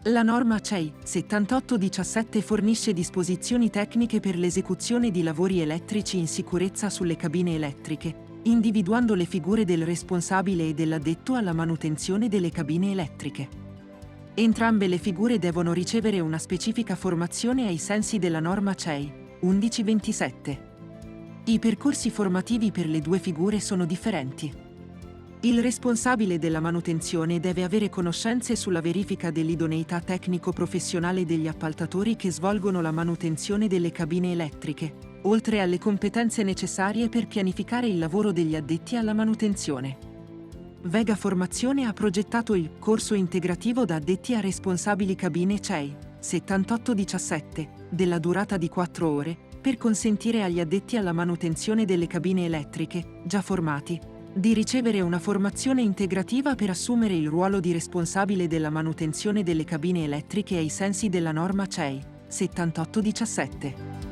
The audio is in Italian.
La norma CEI 7817 fornisce disposizioni tecniche per l'esecuzione di lavori elettrici in sicurezza sulle cabine elettriche, individuando le figure del responsabile e dell'addetto alla manutenzione delle cabine elettriche. Entrambe le figure devono ricevere una specifica formazione ai sensi della norma CEI 1127. I percorsi formativi per le due figure sono differenti. Il responsabile della manutenzione deve avere conoscenze sulla verifica dell'idoneità tecnico-professionale degli appaltatori che svolgono la manutenzione delle cabine elettriche, oltre alle competenze necessarie per pianificare il lavoro degli addetti alla manutenzione. Vega Formazione ha progettato il corso integrativo da addetti a responsabili cabine CEI 7817, della durata di 4 ore, per consentire agli addetti alla manutenzione delle cabine elettriche, già formati, di ricevere una formazione integrativa per assumere il ruolo di responsabile della manutenzione delle cabine elettriche ai sensi della norma CEI 7817.